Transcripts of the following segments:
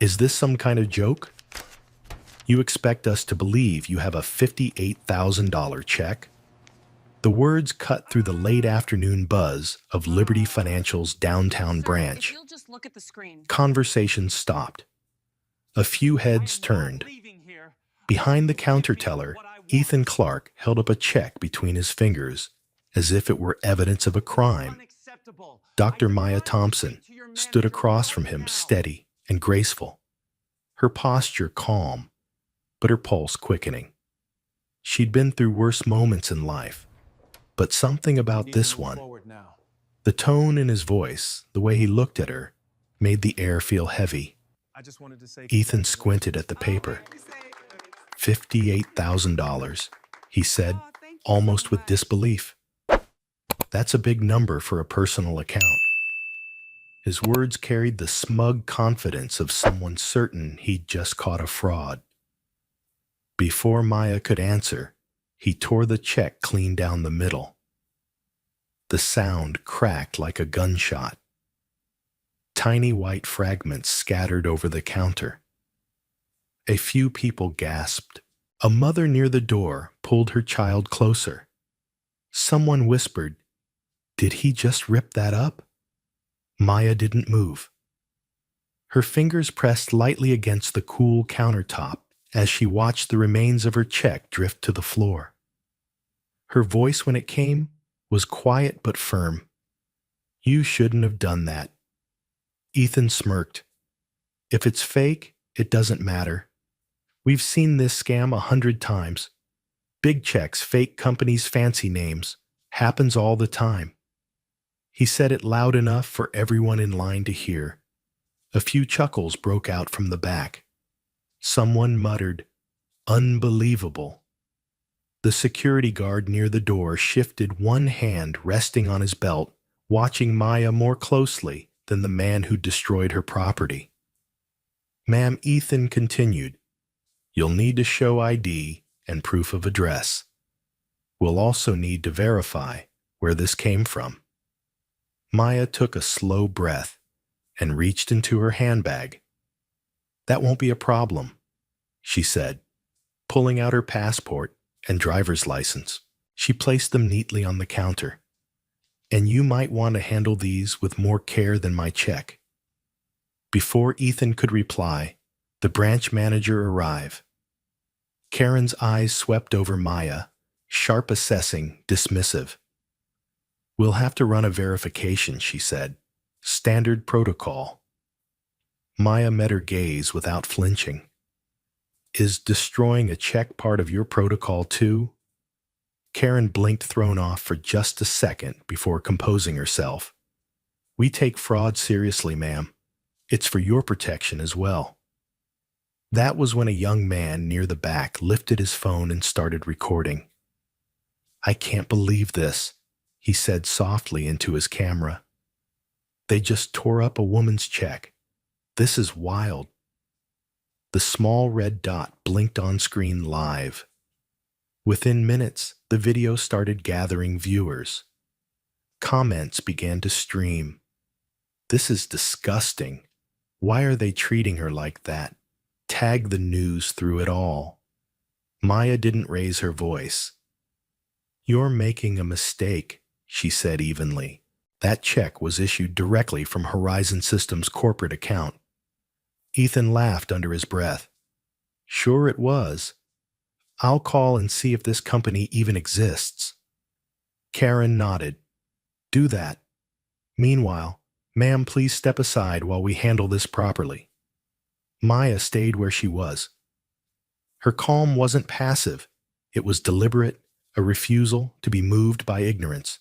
Is this some kind of joke? You expect us to believe you have a $58,000 check? The words cut through the late afternoon buzz of Liberty Financial's downtown branch. If you'll just look at the screen. Conversation stopped. A few heads turned. Behind the counter teller, Ethan Clark held up a check between his fingers as if it were evidence of a crime. Dr. Maya Thompson stood across from him, steady and graceful, her posture calm, but her pulse quickening. She'd been through worse moments in life, but something about this one, the tone in his voice, the way he looked at her, made the air feel heavy. Ethan squinted at the paper. $58,000, he said, almost with disbelief. That's a big number for a personal account. His words carried the smug confidence of someone certain he'd just caught a fraud. Before Maya could answer, he tore the check clean down the middle. The sound cracked like a gunshot. Tiny white fragments scattered over the counter. A few people gasped. A mother near the door pulled her child closer. Someone whispered, "Did he just rip that up?" Maya didn't move. Her fingers pressed lightly against the cool countertop as she watched the remains of her check drift to the floor. Her voice, when it came, was quiet but firm. "You shouldn't have done that." Ethan smirked. "If it's fake, it doesn't matter. We've seen this scam 100 times. Big checks, fake companies' fancy names. Happens all the time." He said it loud enough for everyone in line to hear. A few chuckles broke out from the back. Someone muttered, "Unbelievable." The security guard near the door shifted one hand resting on his belt, watching Maya more closely than the man who destroyed her property. "Ma'am," Ethan continued, "you'll need to show ID and proof of address. We'll also need to verify where this came from." Maya took a slow breath and reached into her handbag. "That won't be a problem," she said, pulling out her passport and driver's license. She placed them neatly on the counter. "And you might want to handle these with more care than my check." Before Ethan could reply, the branch manager arrived. Karen's eyes swept over Maya, sharp, assessing, dismissive. "We'll have to run a verification," she said. "Standard protocol." Maya met her gaze without flinching. "Is destroying a check part of your protocol too?" Karen blinked, thrown off for just a second before composing herself. "We take fraud seriously, ma'am. It's for your protection as well." That was when a young man near the back lifted his phone and started recording. "I can't believe this," he said softly into his camera. "They just tore up a woman's check. This is wild." The small red dot blinked on screen live. Within minutes, the video started gathering viewers. Comments began to stream. "This is disgusting. Why are they treating her like that? Tag the news through it all." Maya didn't raise her voice. "You're making a mistake," she said evenly. "That check was issued directly from Horizon Systems' corporate account." Ethan laughed under his breath. "Sure it was. I'll call and see if this company even exists." Karen nodded. "Do that. Meanwhile, ma'am, please step aside while we handle this properly." Maya stayed where she was. Her calm wasn't passive. It was deliberate, a refusal to be moved by ignorance.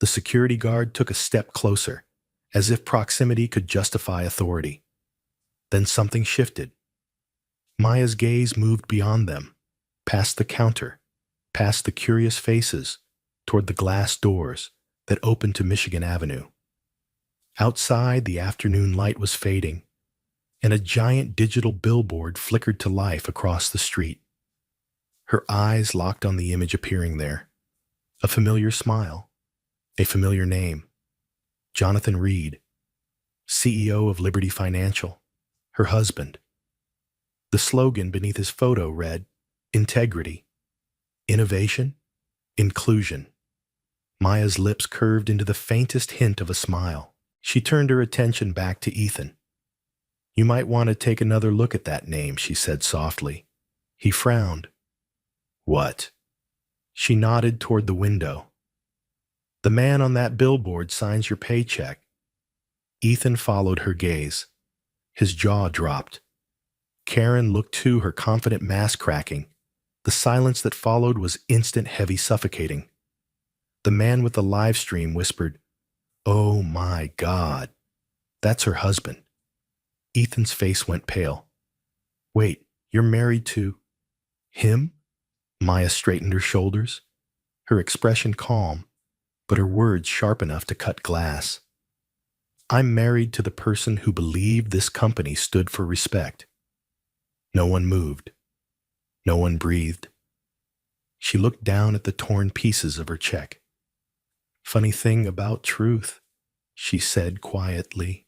The security guard took a step closer, as if proximity could justify authority. Then something shifted. Maya's gaze moved beyond them, past the counter, past the curious faces, toward the glass doors that opened to Michigan Avenue. Outside, the afternoon light was fading, and a giant digital billboard flickered to life across the street. Her eyes locked on the image appearing there. A familiar smile, a familiar name. Jonathan Reed, CEO of Liberty Financial. her husband. The slogan beneath his photo read, integrity, innovation, inclusion. Maya's lips curved into the faintest hint of a smile. She turned her attention back to Ethan. You might want to take another look at that name, she said softly. He frowned. What? She nodded toward the window. The man on that billboard signs your paycheck. Ethan followed her gaze. His jaw dropped. Karen looked too, her confident mask cracking. The silence that followed was instant, heavy, suffocating. The man with the live stream whispered, "Oh my God, that's her husband." Ethan's face went pale. Wait, you're married to him? Maya straightened her shoulders, her expression calm, but her words sharp enough to cut glass. I'm married to the person who believed this company stood for respect. No one moved. No one breathed. She looked down at the torn pieces of her check. Funny thing about truth, she said quietly.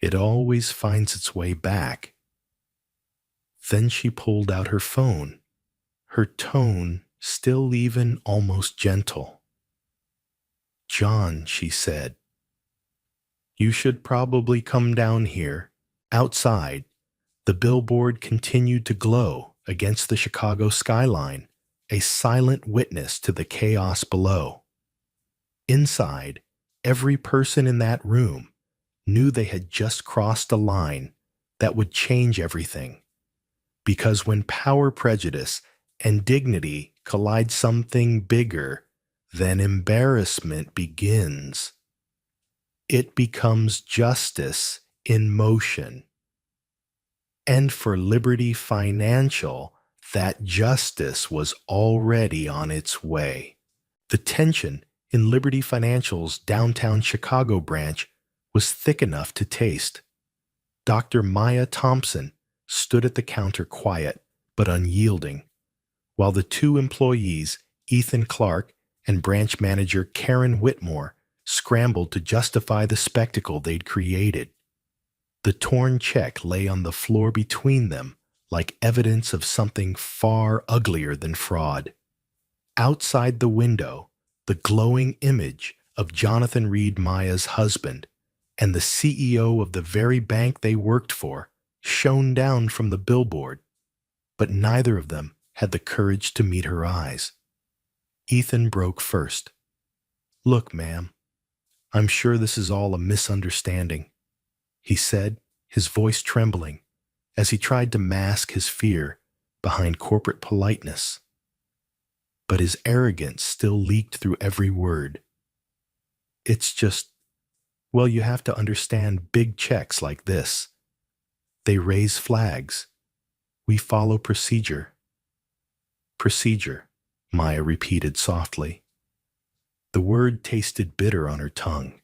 It always finds its way back. Then she pulled out her phone, her tone still even almost gentle. John, she said, you should probably come down here. Outside, the billboard continued to glow against the Chicago skyline, a silent witness to the chaos below. Inside, every person in that room knew they had just crossed a line that would change everything. Because when power, prejudice, and dignity collide, something bigger than embarrassment begins. It becomes justice in motion. And for Liberty Financial, that justice was already on its way. The tension in Liberty Financial's downtown Chicago branch was thick enough to taste. Dr. Maya Thompson stood at the counter quiet but unyielding, while the two employees, Ethan Clark and branch manager Karen Whitmore, scrambled to justify the spectacle they'd created. The torn check lay on the floor between them like evidence of something far uglier than fraud. Outside the window, the glowing image of Jonathan Reed Maya's husband and the CEO of the very bank they worked for shone down from the billboard, but neither of them had the courage to meet her eyes. Ethan broke first. Look, ma'am, I'm sure this is all a misunderstanding, he said, his voice trembling as he tried to mask his fear behind corporate politeness. But his arrogance still leaked through every word. It's just, well, you have to understand big checks like this. They raise flags. We follow procedure. Procedure, Maya repeated softly. The word tasted bitter on her tongue.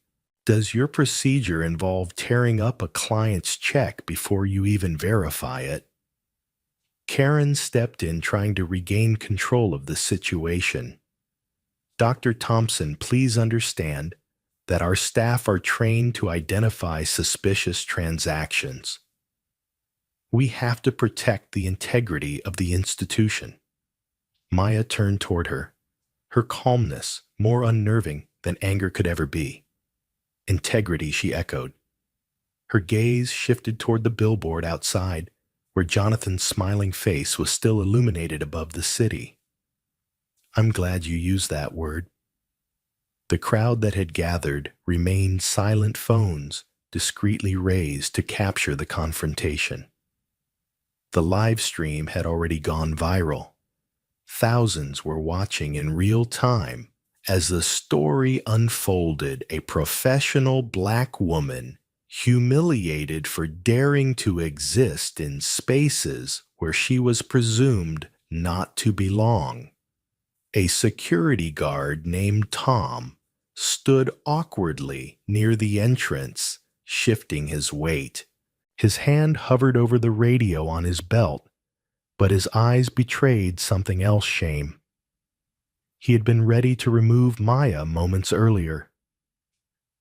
Does your procedure involve tearing up a client's check before you even verify it? Karen stepped in, trying to regain control of the situation. Dr. Thompson, please understand that our staff are trained to identify suspicious transactions. We have to protect the integrity of the institution. Maya turned toward her, her calmness more unnerving than anger could ever be. Integrity, she echoed. Her gaze shifted toward the billboard outside, where Jonathan's smiling face was still illuminated above the city. I'm glad you used that word. The crowd that had gathered remained silent, phones discreetly raised to capture the confrontation. The live stream had already gone viral. Thousands were watching in real time as the story unfolded. A professional black woman humiliated for daring to exist in spaces where she was presumed not to belong. A security guard named Tom stood awkwardly near the entrance, shifting his weight. His hand hovered over the radio on his belt, but his eyes betrayed something else. Shame. He had been ready to remove Maya moments earlier.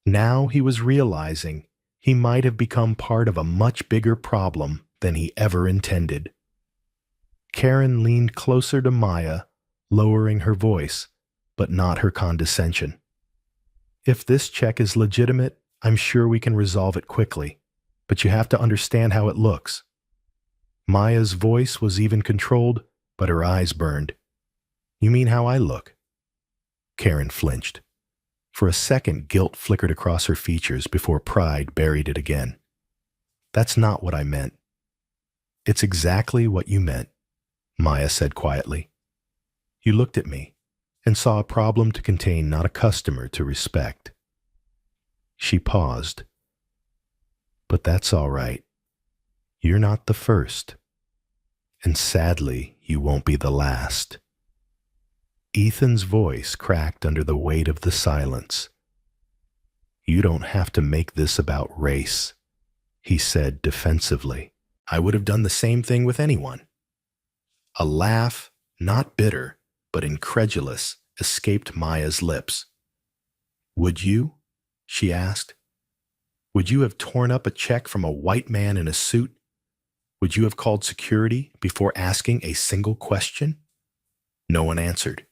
Now he was realizing He might have become part of a much bigger problem than he ever intended. Karen leaned closer to Maya, lowering her voice, but not her condescension. If this check is legitimate, I'm sure we can resolve it quickly, but you have to understand how it looks. Maya's voice was even controlled, but her eyes burned. You mean how I look? Karen flinched. For a second, guilt flickered across her features before pride buried it again. That's not what I meant. It's exactly what you meant, Maya said quietly. You looked at me and saw a problem to contain, not a customer to respect. She paused. But that's all right. You're not the first. And sadly, you won't be the last. Ethan's voice cracked under the weight of the silence. You don't have to make this about race, he said defensively. I would have done the same thing with anyone. A laugh, not bitter, but incredulous, escaped Maya's lips. Would you? She asked. Would you have torn up a check from a white man in a suit? Would you have called security before asking a single question? No one answered.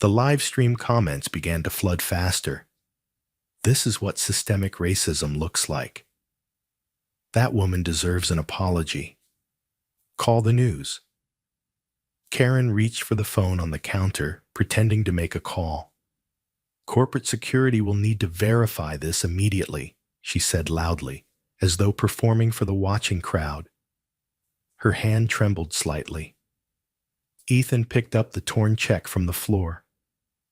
The live stream comments began to flood faster. This is what systemic racism looks like. That woman deserves an apology. Call the news. Karen reached for the phone on the counter, pretending to make a call. Corporate security will need to verify this immediately, she said loudly, as though performing for the watching crowd. Her hand trembled slightly. Ethan picked up the torn check from the floor,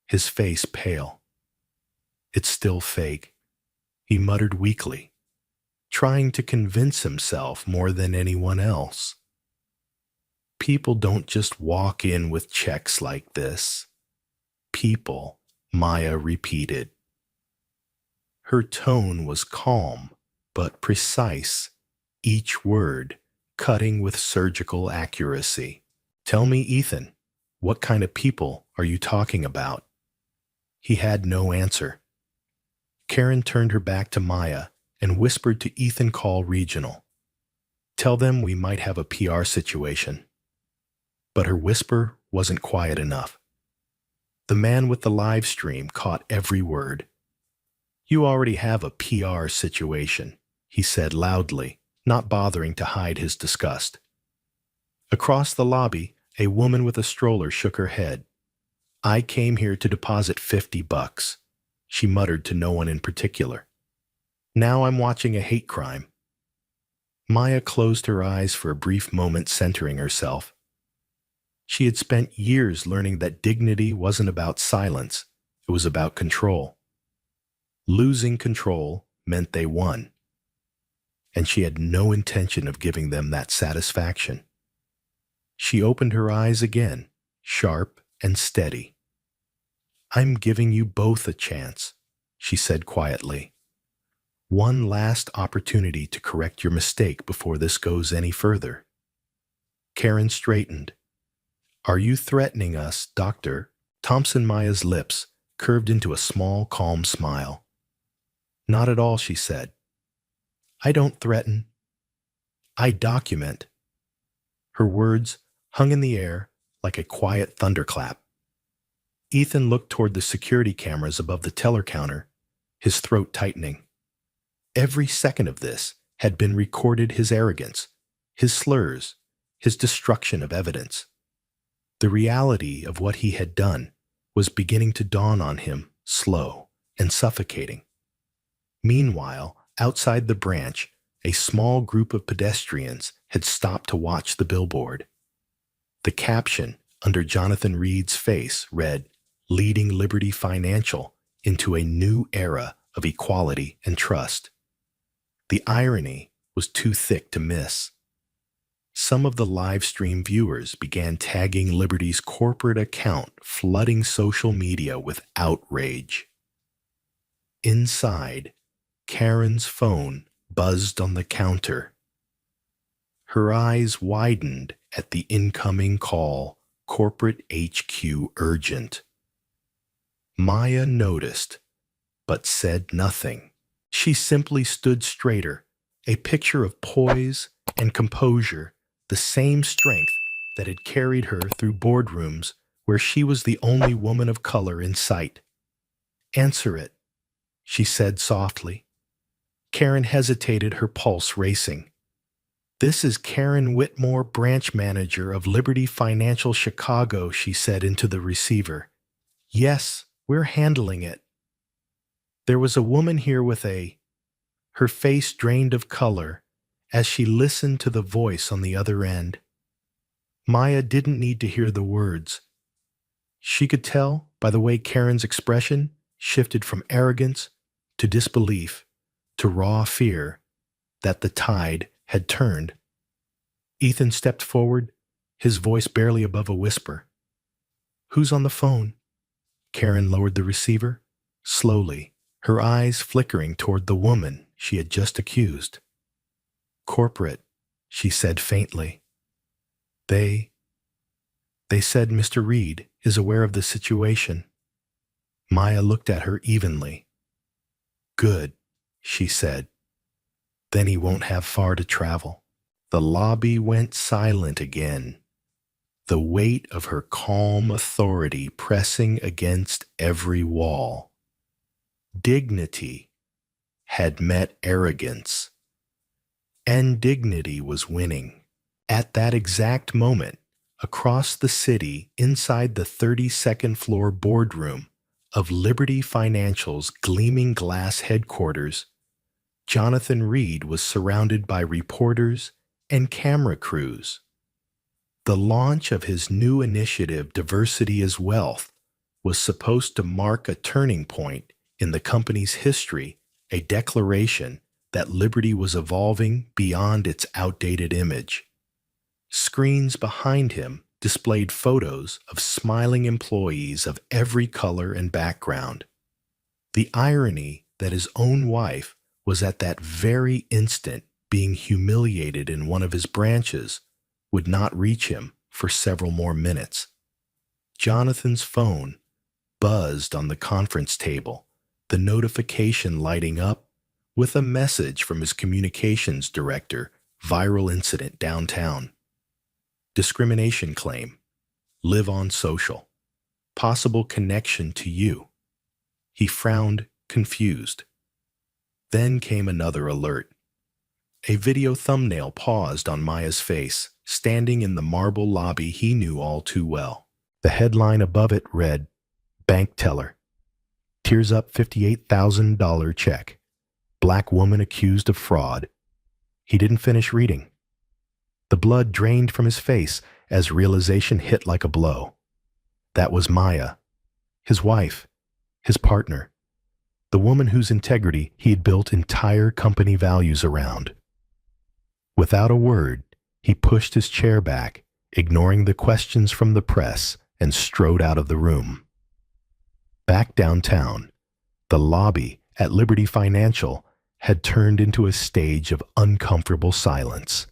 his face pale. It's still fake, he muttered weakly, trying to convince himself more than anyone else. People don't just walk in with checks like this. People, Maya repeated. Her tone was calm, but precise, each word cutting with surgical accuracy. Tell me, Ethan, what kind of people are you talking about? He had no answer. Karen turned her back to Maya and whispered to Ethan Call Regional. Tell them we might have a PR situation. But her whisper wasn't quiet enough. The man with the live stream caught every word. You already have a PR situation, he said loudly, not bothering to hide his disgust. Across the lobby, a woman with a stroller shook her head. I came here to deposit $50, she muttered to no one in particular. Now I'm watching a hate crime. Maya closed her eyes for a brief moment, centering herself. She had spent years learning that dignity wasn't about silence, it was about control. Losing control meant they won, and she had no intention of giving them that satisfaction. She opened her eyes again, sharp and steady. I'm giving you both a chance, she said quietly. One last opportunity to correct your mistake before this goes any further. Karen straightened. Are you threatening us, Doctor? Thompson Maya's lips curved into a small, calm smile. Not at all, she said. I don't threaten. I document. Her words hung in the air like a quiet thunderclap. Ethan looked toward the security cameras above the teller counter, his throat tightening. Every second of this had been recorded: his arrogance, his slurs, his destruction of evidence. The reality of what he had done was beginning to dawn on him, slow and suffocating. Meanwhile, outside the branch, a small group of pedestrians had stopped to watch the billboard. The caption under Jonathan Reed's face read, "Leading Liberty Financial into a New Era of Equality and Trust." The irony was too thick to miss. Some of the live stream viewers began tagging Liberty's corporate account, flooding social media with outrage. Inside, Karen's phone buzzed on the counter. Her eyes widened at the incoming call, corporate HQ urgent. Maya noticed, but said nothing. She simply stood straighter, a picture of poise and composure, the same strength that had carried her through boardrooms where she was the only woman of color in sight. "Answer it," she said softly. Karen hesitated, her pulse racing. "This is Karen Whitmore, branch manager of Liberty Financial Chicago," she said into the receiver. "Yes, we're handling it. There was a woman here with a—" Her face drained of color as she listened to the voice on the other end. Maya didn't need to hear the words. She could tell by the way Karen's expression shifted from arrogance to disbelief to raw fear that the tide had turned. Ethan stepped forward, his voice barely above a whisper. "Who's on the phone?" Karen lowered the receiver, slowly, her eyes flickering toward the woman she had just accused. "Corporate," she said faintly. They said Mr. Reed is aware of the situation." Maya looked at her evenly. "Good," she said. "Then he won't have far to travel." The lobby went silent again, the weight of her calm authority pressing against every wall. Dignity had met arrogance, and dignity was winning. At that exact moment, across the city, inside the 32nd floor boardroom of Liberty Financial's gleaming glass headquarters, Jonathan Reed was surrounded by reporters and camera crews. The launch of his new initiative, Diversity is Wealth, was supposed to mark a turning point in the company's history, a declaration that Liberty was evolving beyond its outdated image. Screens behind him displayed photos of smiling employees of every color and background. The irony that his own wife was at that very instant being humiliated in one of his branches would not reach him for several more minutes. Jonathan's phone buzzed on the conference table, the notification lighting up with a message from his communications director, viral incident downtown. Discrimination claim, live on social, possible connection to you. He frowned, confused. Then came another alert. A video thumbnail paused on Maya's face, standing in the marble lobby he knew all too well. The headline above it read, "Bank Teller. Tears up $58,000 check. Black woman accused of fraud." He didn't finish reading. The blood drained from his face as realization hit like a blow. That was Maya, his wife, his partner, the woman whose integrity he had built entire company values around. Without a word, he pushed his chair back, ignoring the questions from the press, and strode out of the room. Back downtown, the lobby at Liberty Financial had turned into a stage of uncomfortable silence.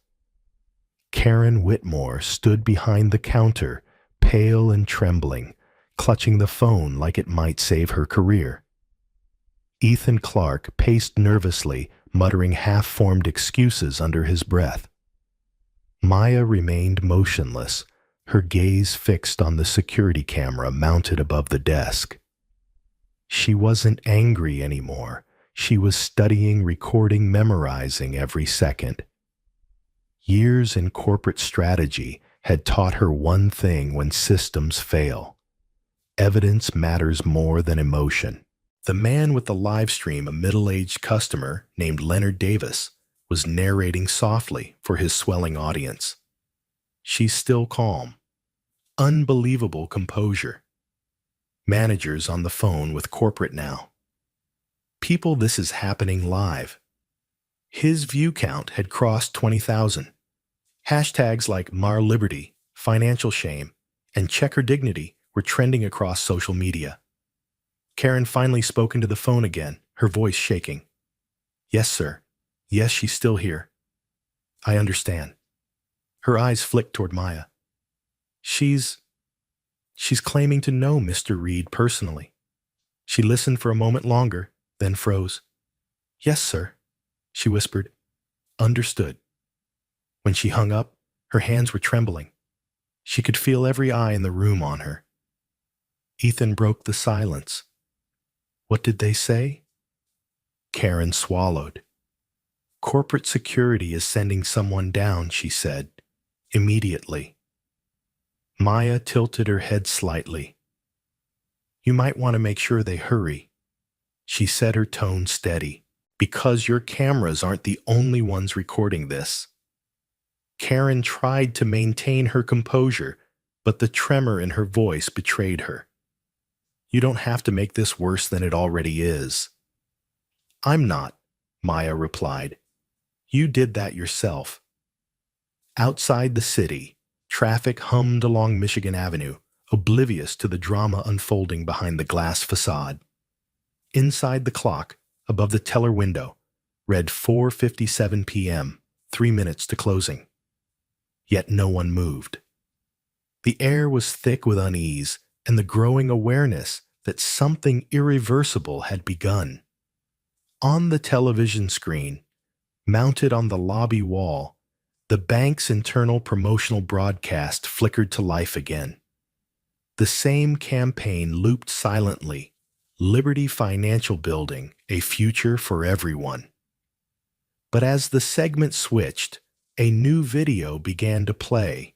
Karen Whitmore stood behind the counter, pale and trembling, clutching the phone like it might save her career. Ethan Clark paced nervously, muttering half-formed excuses under his breath. Maya remained motionless, her gaze fixed on the security camera mounted above the desk. She wasn't angry anymore. She was studying, recording, memorizing every second. Years in corporate strategy had taught her one thing when systems fail. Evidence matters more than emotion. The man with the live stream, a middle-aged customer named Leonard Davis, was narrating softly for his swelling audience. She's still calm. Unbelievable composure. Managers on the phone with corporate now. People, this is happening live. His view count had crossed 20,000. Hashtags like Mar Liberty, Financial Shame, and Check Her Dignity were trending across social media. Karen finally spoke into the phone again, her voice shaking. "Yes, sir. Yes, she's still here. I understand." Her eyes flicked toward Maya. She's claiming to know Mr. Reed personally." She listened for a moment longer, then froze. Yes, sir, she whispered. Understood. When she hung up, her hands were trembling. She could feel every eye in the room on her. Ethan broke the silence. What did they say? Karen swallowed. Corporate security is sending someone down, she said, immediately. Maya tilted her head slightly. You might want to make sure they hurry. She said, her tone steady, because your cameras aren't the only ones recording this. Karen tried to maintain her composure, but the tremor in her voice betrayed her. You don't have to make this worse than it already is. I'm not, Maya replied. You did that yourself. Outside the city, traffic hummed along Michigan Avenue, oblivious to the drama unfolding behind the glass facade. Inside the clock, above the teller window, read 4:57 p.m., 3 minutes to closing. Yet no one moved. The air was thick with unease and the growing awareness that something irreversible had begun. On the television screen, mounted on the lobby wall, the bank's internal promotional broadcast flickered to life again. The same campaign looped silently, Liberty Financial Building, a future for everyone. But as the segment switched, a new video began to play.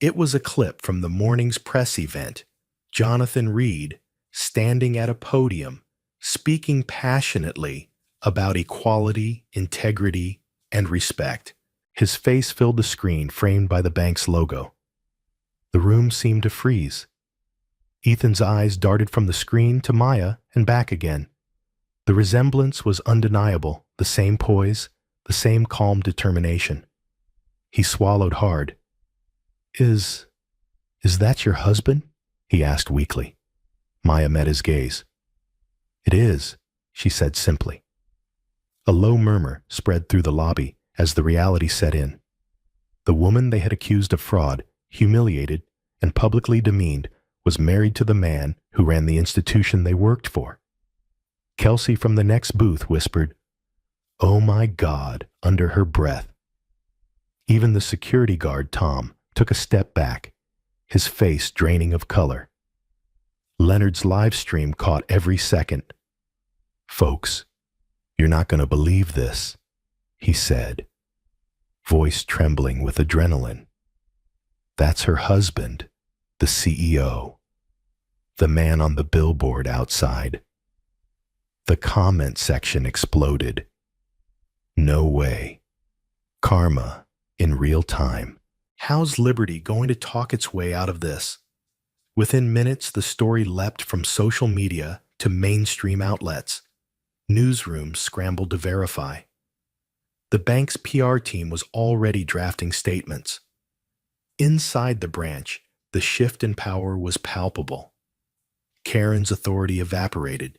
It was a clip from the morning's press event, Jonathan Reed standing at a podium, speaking passionately about equality, integrity, and respect. His face filled the screen framed by the bank's logo. The room seemed to freeze. Ethan's eyes darted from the screen to Maya and back again. The resemblance was undeniable, the same poise, the same calm determination. He swallowed hard. Is that your husband? He asked weakly. Maya met his gaze. It is, she said simply. A low murmur spread through the lobby as the reality set in. The woman they had accused of fraud, humiliated, and publicly demeaned, was married to the man who ran the institution they worked for. Kelsey from the next booth whispered, "Oh my God," under her breath. Even the security guard, Tom, took a step back, his face draining of color. Leonard's live stream caught every second. "Folks, you're not going to believe this," he said, voice trembling with adrenaline. "That's her husband, the CEO, the man on the billboard outside." The comment section exploded. No way. Karma in real time. How's Liberty going to talk its way out of this? Within minutes, the story leapt from social media to mainstream outlets. Newsrooms scrambled to verify. The bank's PR team was already drafting statements. Inside the branch, the shift in power was palpable. Karen's authority evaporated.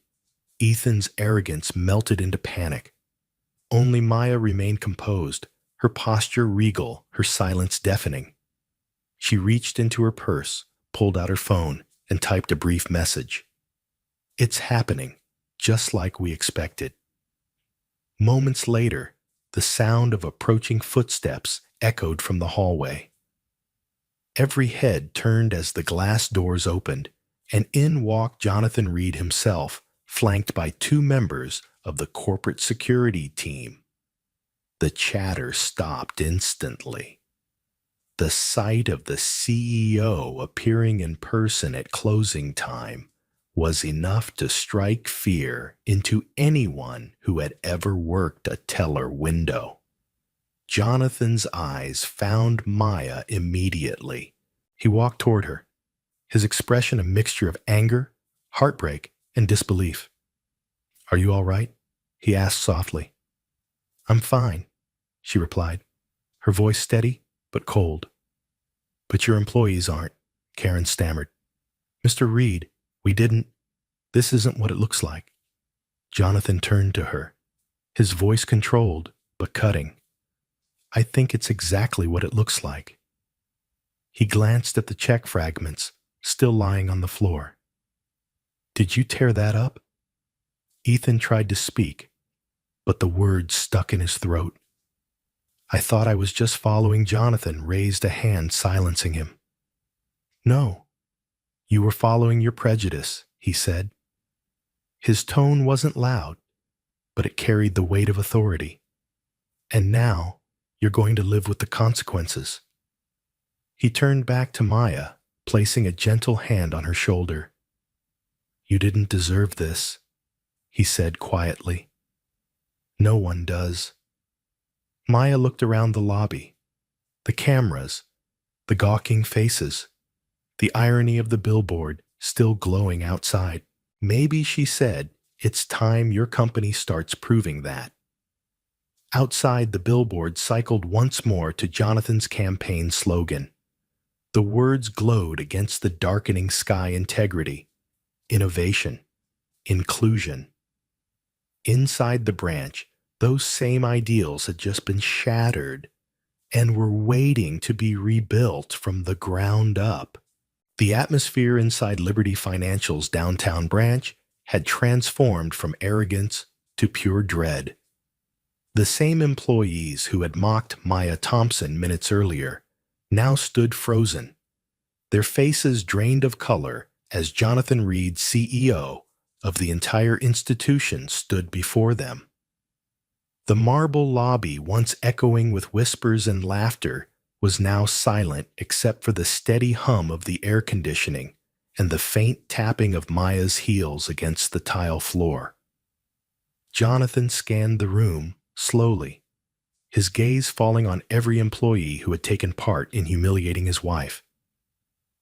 Ethan's arrogance melted into panic. Only Maya remained composed, her posture regal, her silence deafening. She reached into her purse, pulled out her phone, and typed a brief message. "It's happening, just like we expected." Moments later, the sound of approaching footsteps echoed from the hallway. Every head turned as the glass doors opened, and in walked Jonathan Reed himself, flanked by 2 members of the corporate security team. The chatter stopped instantly. The sight of the CEO appearing in person at closing time was enough to strike fear into anyone who had ever worked a teller window. Jonathan's eyes found Maya immediately. He walked toward her, his expression a mixture of anger, heartbreak, and disbelief. "Are you all right?" he asked softly. "I'm fine," she replied, her voice steady but cold. "But your employees aren't," Karen stammered. "Mr. Reed, this isn't what it looks like." Jonathan turned to her, his voice controlled but cutting. "I think it's exactly what it looks like." He glanced at the check fragments still lying on the floor. "Did you tear that up?" Ethan tried to speak, but the words stuck in his throat. "I thought I was just following Jonathan," raised a hand, silencing him. "No, you were following your prejudice," he said. His tone wasn't loud, but it carried the weight of authority. "And now, you're going to live with the consequences." He turned back to Maya, placing a gentle hand on her shoulder. "You didn't deserve this," he said quietly. "No one does." Maya looked around the lobby. The cameras, the gawking faces, the irony of the billboard still glowing outside. "Maybe," she said, "it's time your company starts proving that." Outside, the billboard cycled once more to Jonathan's campaign slogan. The words glowed against the darkening sky: integrity, innovation, inclusion. Inside the branch, those same ideals had just been shattered and were waiting to be rebuilt from the ground up. The atmosphere inside Liberty Financial's downtown branch had transformed from arrogance to pure dread. The same employees who had mocked Maya Thompson minutes earlier now stood frozen, their faces drained of color as Jonathan Reed, CEO of the entire institution, stood before them. The marble lobby, once echoing with whispers and laughter, was now silent except for the steady hum of the air conditioning and the faint tapping of Maya's heels against the tile floor. Jonathan scanned the room slowly, his gaze falling on every employee who had taken part in humiliating his wife.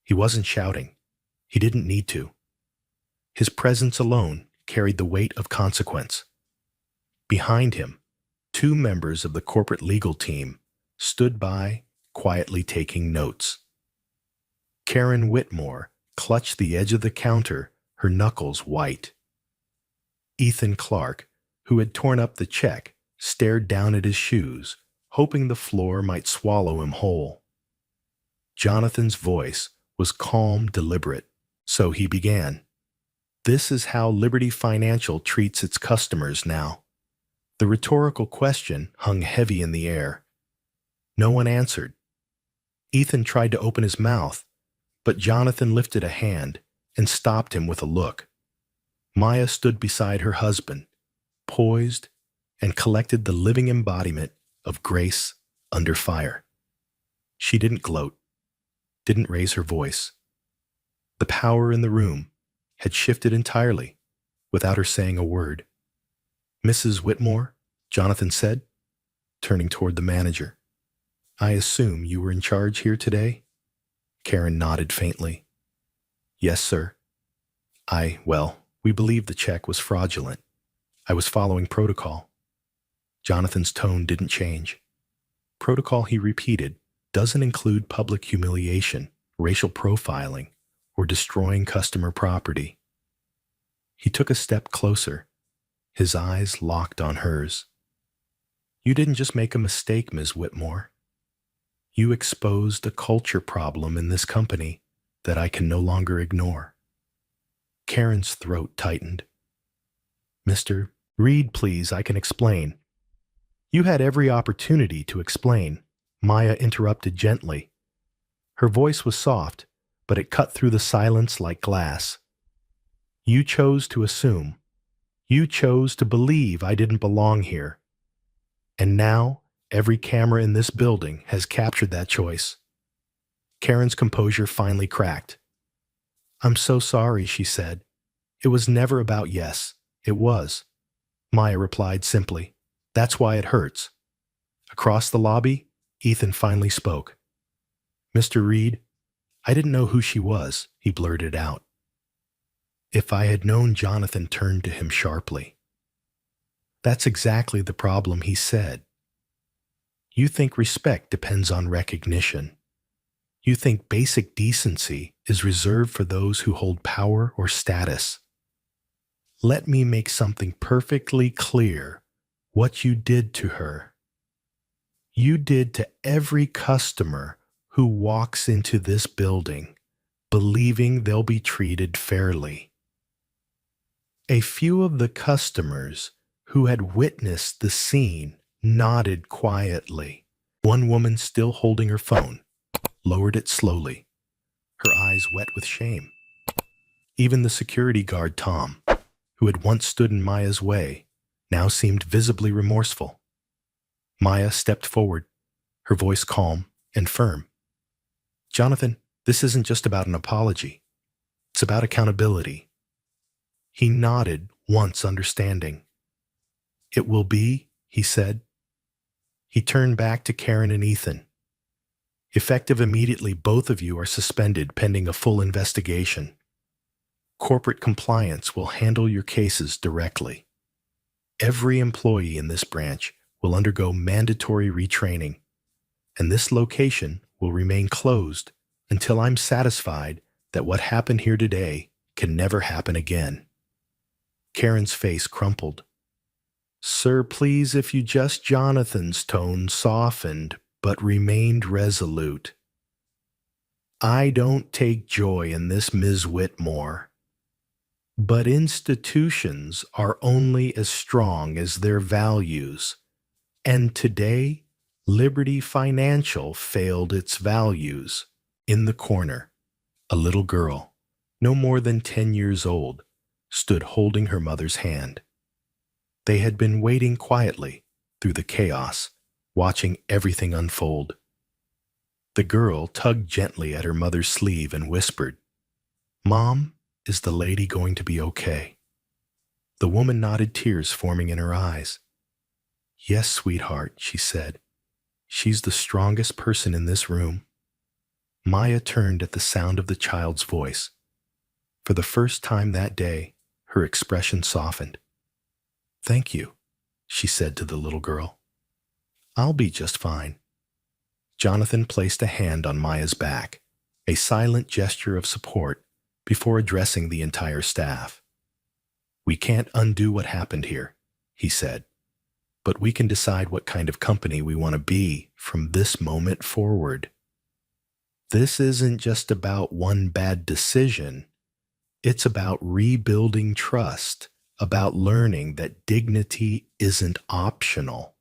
He wasn't shouting. He didn't need to. His presence alone carried the weight of consequence. Behind him, two members of the corporate legal team stood by, quietly taking notes. Karen Whitmore clutched the edge of the counter, her knuckles white. Ethan Clark, who had torn up the check, stared down at his shoes, hoping the floor might swallow him whole. Jonathan's voice was calm, deliberate, so he began. "This is how Liberty Financial treats its customers now." The rhetorical question hung heavy in the air. No one answered. Ethan tried to open his mouth, but Jonathan lifted a hand and stopped him with a look. Maya stood beside her husband, poised and collected, the living embodiment of grace under fire. She didn't gloat, didn't raise her voice. The power in the room had shifted entirely without her saying a word. "Mrs. Whitmore," Jonathan said, turning toward the manager. "I assume you were in charge here today?" Karen nodded faintly. "Yes, sir. We believe the check was fraudulent. I was following protocol." Jonathan's tone didn't change. "Protocol," he repeated, "doesn't include public humiliation, racial profiling, or destroying customer property." He took a step closer, his eyes locked on hers. "You didn't just make a mistake, Ms. Whitmore. You exposed a culture problem in this company that I can no longer ignore." Karen's throat tightened. "Mr. Reed, please, I can explain." "You had every opportunity to explain," Maya interrupted gently. Her voice was soft, but it cut through the silence like glass. "You chose to assume. You chose to believe I didn't belong here. And now, every camera in this building has captured that choice." Karen's composure finally cracked. "I'm so sorry," she said. "It was never about yes. It was." Maya replied simply. "That's why it hurts." Across the lobby, Ethan finally spoke. "Mr. Reed, I didn't know who she was," he blurted out. "If I had known," Jonathan turned to him sharply. "That's exactly the problem," he said. "You think respect depends on recognition. You think basic decency is reserved for those who hold power or status. Let me make something perfectly clear what you did to her. You did to every customer who walks into this building, believing they'll be treated fairly. A few of the customers who had witnessed the scene, nodded quietly. One woman, still holding her phone, lowered it slowly, her eyes wet with shame. Even the security guard, Tom, who had once stood in Maya's way, now seemed visibly remorseful. Maya stepped forward, her voice calm and firm. "Jonathan, this isn't just about an apology. It's about accountability." He nodded, once understanding. "It will be," he said. He turned back to Karen and Ethan. "Effective immediately, both of you are suspended pending a full investigation. Corporate compliance will handle your cases directly. Every employee in this branch will undergo mandatory retraining, and this location will remain closed until I'm satisfied that what happened here today can never happen again." Karen's face crumpled. "Sir, please, if you just..." Jonathan's tone softened, but remained resolute. "I don't take joy in this, Ms. Whitmore. But institutions are only as strong as their values. And today, Liberty Financial failed its values." In the corner, a little girl, no more than 10 years old, stood holding her mother's hand. They had been waiting quietly through the chaos, watching everything unfold. The girl tugged gently at her mother's sleeve and whispered, "Mom, is the lady going to be okay?" The woman nodded, tears forming in her eyes. "Yes, sweetheart," she said. "She's the strongest person in this room." Maya turned at the sound of the child's voice. For the first time that day, her expression softened. "Thank you," she said to the little girl. "I'll be just fine." Jonathan placed a hand on Maya's back, a silent gesture of support, before addressing the entire staff. "We can't undo what happened here," he said, "but we can decide what kind of company we want to be from this moment forward. This isn't just about one bad decision. It's about rebuilding trust, about learning that dignity isn't optional."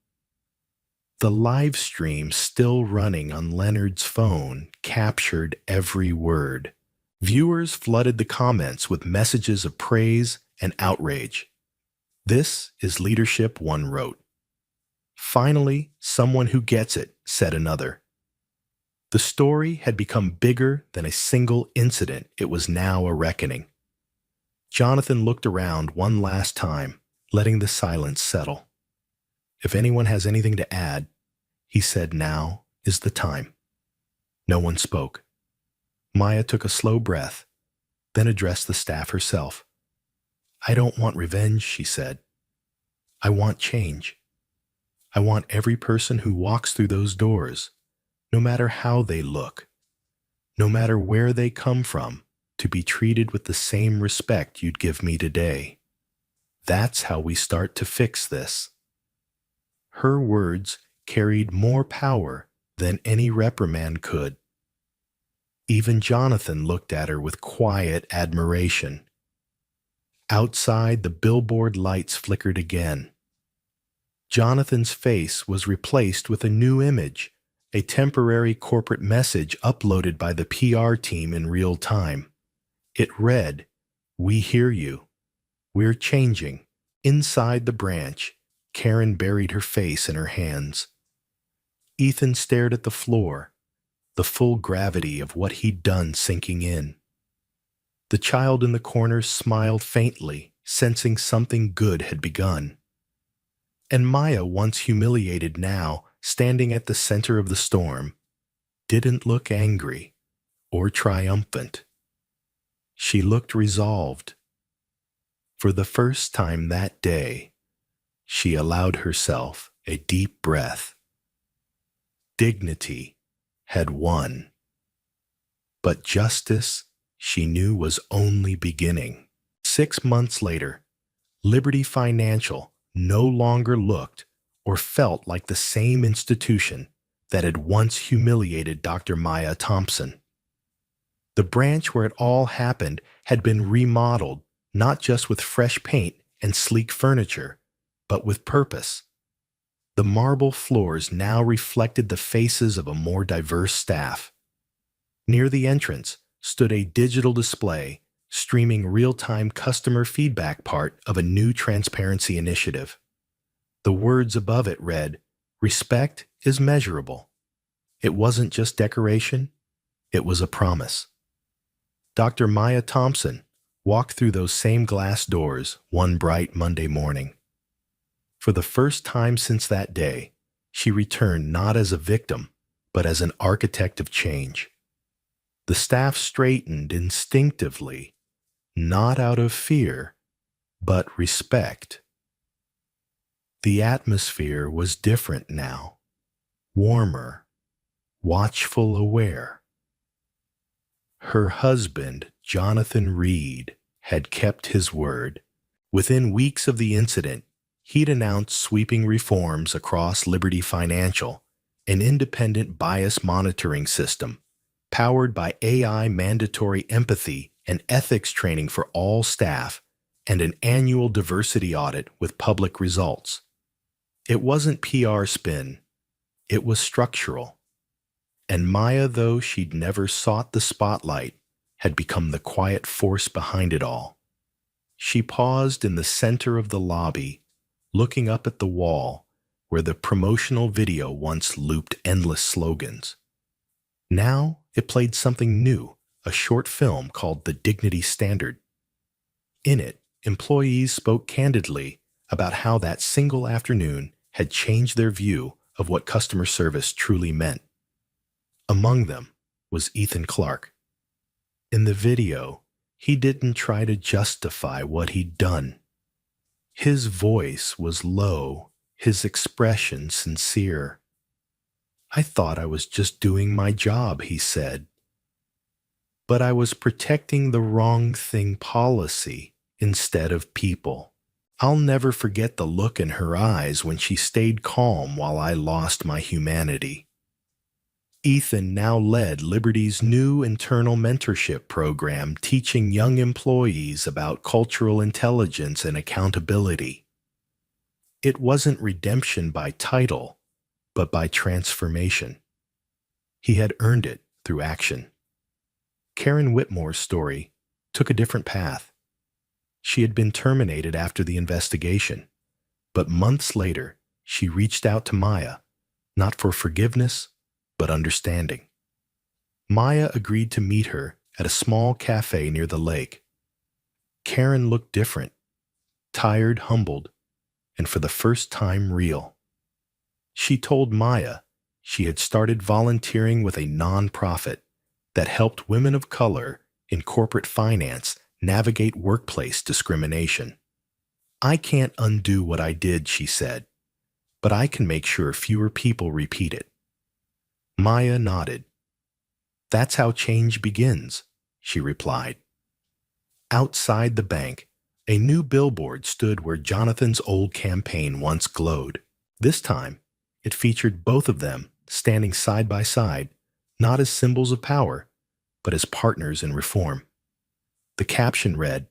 The live stream, still running on Leonard's phone, captured every word. Viewers flooded the comments with messages of praise and outrage. "This is leadership," one wrote. "Finally, someone who gets it," said another. The story had become bigger than a single incident. It was now a reckoning. Jonathan looked around one last time, letting the silence settle. "If anyone has anything to add," he said, "now is the time." No one spoke. Maya took a slow breath, then addressed the staff herself. "I don't want revenge," she said. "I want change. I want every person who walks through those doors, no matter how they look, no matter where they come from, to be treated with the same respect you'd give me today. That's how we start to fix this." Her words carried more power than any reprimand could. Even Jonathan looked at her with quiet admiration. Outside, the billboard lights flickered again. Jonathan's face was replaced with a new image, a temporary corporate message uploaded by the PR team in real time. It read, "We hear you. We're changing." Inside the branch, Karen buried her face in her hands. Ethan stared at the floor, the full gravity of what he'd done sinking in. The child in the corner smiled faintly, sensing something good had begun. And Maya, once humiliated now, standing at the center of the storm, didn't look angry or triumphant. She looked resolved. For the first time that day, she allowed herself a deep breath. Dignity had won. But justice, she knew, was only beginning. 6 months later, Liberty Financial no longer looked or felt like the same institution that had once humiliated Dr. Maya Thompson. The branch where it all happened had been remodeled, not just with fresh paint and sleek furniture, but with purpose. The marble floors now reflected the faces of a more diverse staff. Near the entrance stood a digital display streaming real-time customer feedback part of a new transparency initiative. The words above it read, "Respect is measurable." It wasn't just decoration, it was a promise. Dr. Maya Thompson walked through those same glass doors one bright Monday morning. For the first time since that day, she returned not as a victim, but as an architect of change. The staff straightened instinctively, not out of fear, but respect. The atmosphere was different now, warmer, watchful, aware. Her husband, Jonathan Reed, had kept his word. Within weeks of the incident, he'd announced sweeping reforms across Liberty Financial, an independent bias monitoring system powered by AI mandatory empathy and ethics training for all staff, and an annual diversity audit with public results. It wasn't PR spin, it was structural. And Maya, though she'd never sought the spotlight, had become the quiet force behind it all. She paused in the center of the lobby, looking up at the wall where the promotional video once looped endless slogans. Now it played something new, a short film called The Dignity Standard. In it, employees spoke candidly about how that single afternoon had changed their view of what customer service truly meant. Among them was Ethan Clark. In the video, he didn't try to justify what he'd done. His voice was low, his expression sincere. "I thought I was just doing my job," he said. "But I was protecting the wrong thing policy instead of people." I'll never forget the look in her eyes when she stayed calm while I lost my humanity. Ethan now led Liberty's new internal mentorship program teaching young employees about cultural intelligence and accountability. It wasn't redemption by title, but by transformation. He had earned it through action. Karen Whitmore's story took a different path. She had been terminated after the investigation, but months later, she reached out to Maya, not for forgiveness, but understanding. Maya agreed to meet her at a small cafe near the lake. Karen looked different, tired, humbled, and for the first time real. She told Maya she had started volunteering with a nonprofit that helped women of color in corporate finance navigate workplace discrimination. "I can't undo what I did," she said, "but I can make sure fewer people repeat it." Maya nodded. "That's how change begins," she replied. Outside the bank, a new billboard stood where Jonathan's old campaign once glowed. This time, it featured both of them standing side by side, not as symbols of power, but as partners in reform. The caption read,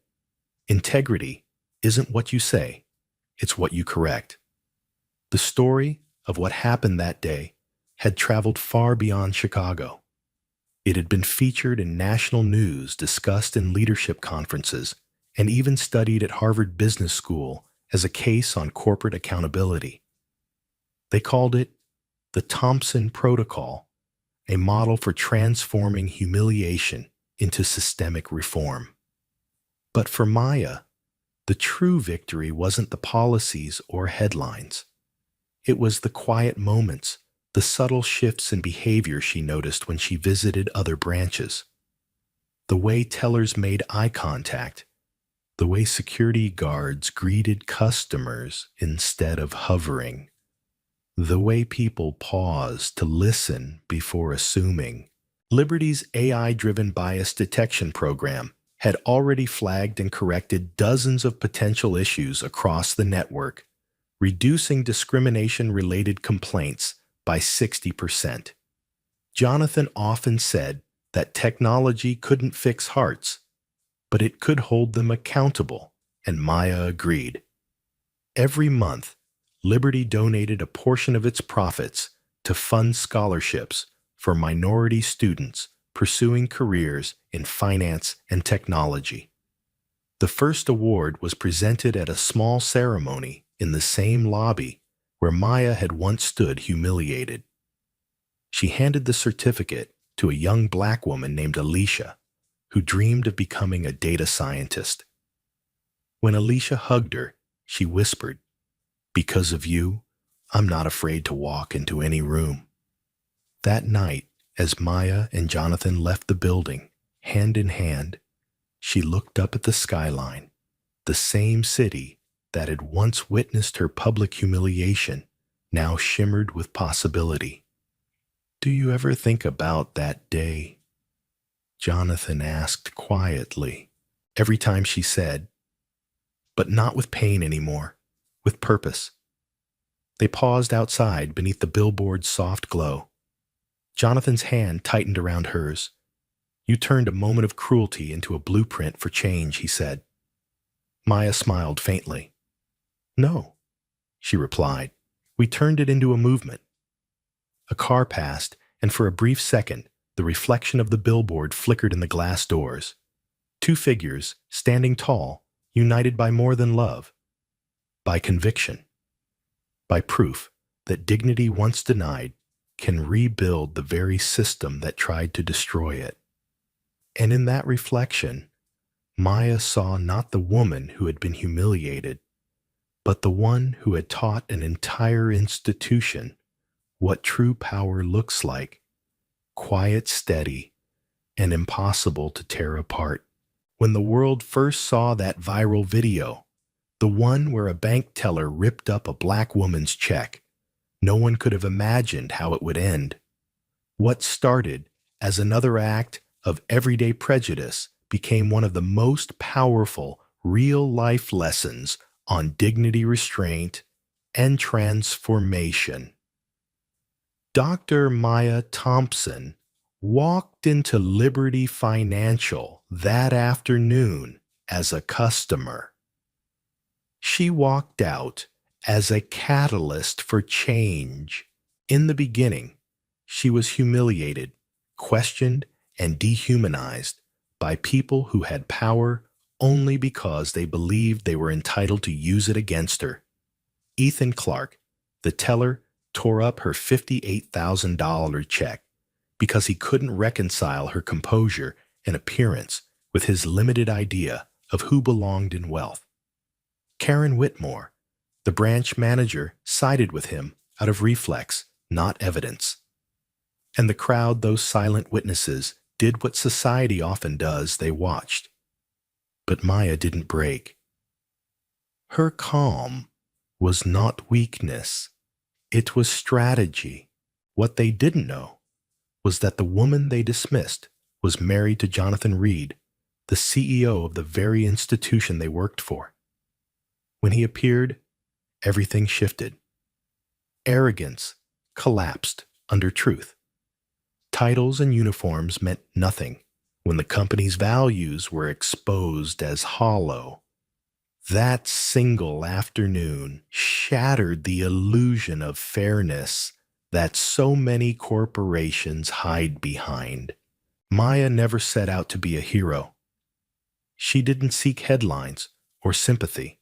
"Integrity isn't what you say, it's what you correct." The story of what happened that day had traveled far beyond Chicago. It had been featured in national news, discussed in leadership conferences, and even studied at Harvard Business School as a case on corporate accountability. They called it the Thompson Protocol, a model for transforming humiliation into systemic reform. But for Maya, the true victory wasn't the policies or headlines. It was the quiet moments, the subtle shifts in behavior she noticed when she visited other branches. The way tellers made eye contact, the way security guards greeted customers instead of hovering, the way people paused to listen before assuming. Liberty's AI-driven bias detection program had already flagged and corrected dozens of potential issues across the network, reducing discrimination-related complaints by 60%. Jonathan often said that technology couldn't fix hearts, but it could hold them accountable, and Maya agreed. Every month, Liberty donated a portion of its profits to fund scholarships for minority students pursuing careers in finance and technology. The first award was presented at a small ceremony in the same lobby where Maya had once stood humiliated. She handed the certificate to a young black woman named Alicia, who dreamed of becoming a data scientist. When Alicia hugged her, she whispered, "Because of you, I'm not afraid to walk into any room." That night, as Maya and Jonathan left the building, hand in hand, she looked up at the skyline, the same city that had once witnessed her public humiliation, now shimmered with possibility. "Do you ever think about that day?" Jonathan asked quietly, every time she said, but not with pain anymore, with purpose. They paused outside beneath the billboard's soft glow. Jonathan's hand tightened around hers. "You turned a moment of cruelty into a blueprint for change," he said. Maya smiled faintly. "No," she replied. "We turned it into a movement." A car passed, and for a brief second, the reflection of the billboard flickered in the glass doors. Two figures, standing tall, united by more than love, by conviction, by proof that dignity once denied can rebuild the very system that tried to destroy it. And in that reflection, Maya saw not the woman who had been humiliated, but the one who had taught an entire institution what true power looks like, quiet, steady, and impossible to tear apart. When the world first saw that viral video, the one where a bank teller ripped up a black woman's check, no one could have imagined how it would end. What started as another act of everyday prejudice became one of the most powerful real-life lessons on dignity, restraint, and transformation. Dr. Maya Thompson walked into Liberty Financial that afternoon as a customer. She walked out as a catalyst for change. In the beginning, she was humiliated, questioned, and dehumanized by people who had power only because they believed they were entitled to use it against her. Ethan Clark, the teller, tore up her $58,000 check because he couldn't reconcile her composure and appearance with his limited idea of who belonged in wealth. Karen Whitmore, the branch manager, sided with him out of reflex, not evidence. And the crowd, those silent witnesses, did what society often does: they watched. But Maya didn't break. Her calm was not weakness. It was strategy. What they didn't know was that the woman they dismissed was married to Jonathan Reed, the CEO of the very institution they worked for. When he appeared, everything shifted. Arrogance collapsed under truth. Titles and uniforms meant nothing when the company's values were exposed as hollow. That single afternoon shattered the illusion of fairness that so many corporations hide behind. Maya never set out to be a hero. She didn't seek headlines or sympathy.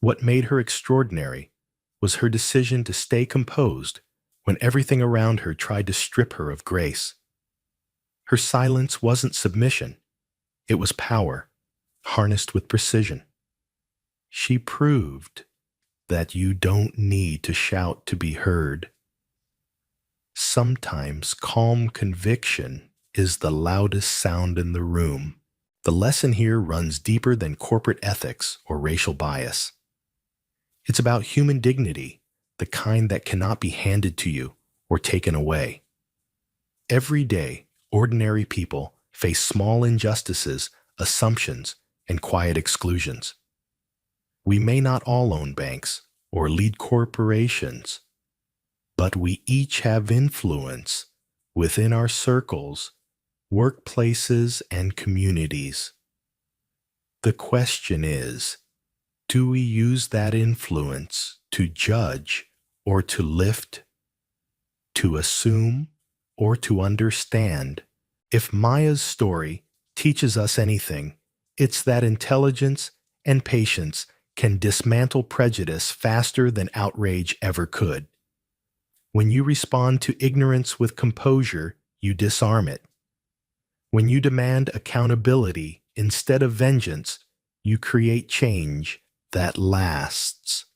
What made her extraordinary was her decision to stay composed when everything around her tried to strip her of grace. Her silence wasn't submission. It was power, harnessed with precision. She proved that you don't need to shout to be heard. Sometimes calm conviction is the loudest sound in the room. The lesson here runs deeper than corporate ethics or racial bias. It's about human dignity, the kind that cannot be handed to you or taken away. Every day, ordinary people face small injustices, assumptions, and quiet exclusions. We may not all own banks or lead corporations, but we each have influence within our circles, workplaces, and communities. The question is, Do we use that influence to judge or to lift, to assume or to understand? If Maya's story teaches us anything, it's that intelligence and patience can dismantle prejudice faster than outrage ever could. When you respond to ignorance with composure, you disarm it. When you demand accountability instead of vengeance, you create change that lasts.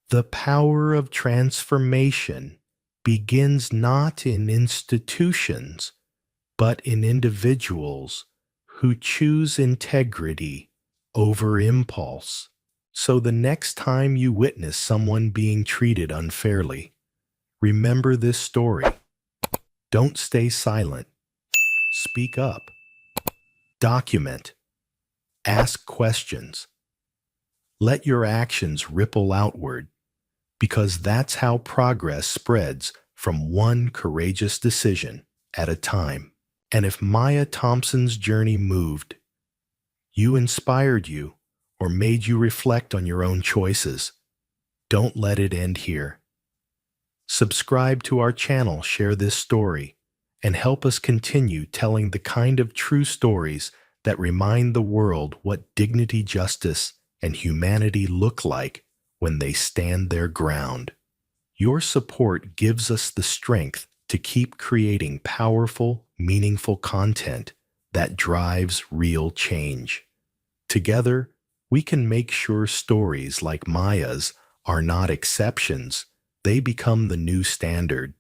The power of transformation begins not in institutions, but in individuals who choose integrity over impulse. So the next time you witness someone being treated unfairly, remember this story. Don't stay silent. Speak up. Document. Ask questions. Let your actions ripple outward, because that's how progress spreads from one courageous decision at a time. And if Maya Thompson's journey moved you, inspired you, or made you reflect on your own choices, don't let it end here. Subscribe to our channel, share this story, and help us continue telling the kind of true stories that remind the world what dignity, justice, and humanity look like when they stand their ground. Your support gives us the strength to keep creating powerful, meaningful content that drives real change. Together, we can make sure stories like Maya's are not exceptions, they become the new standard.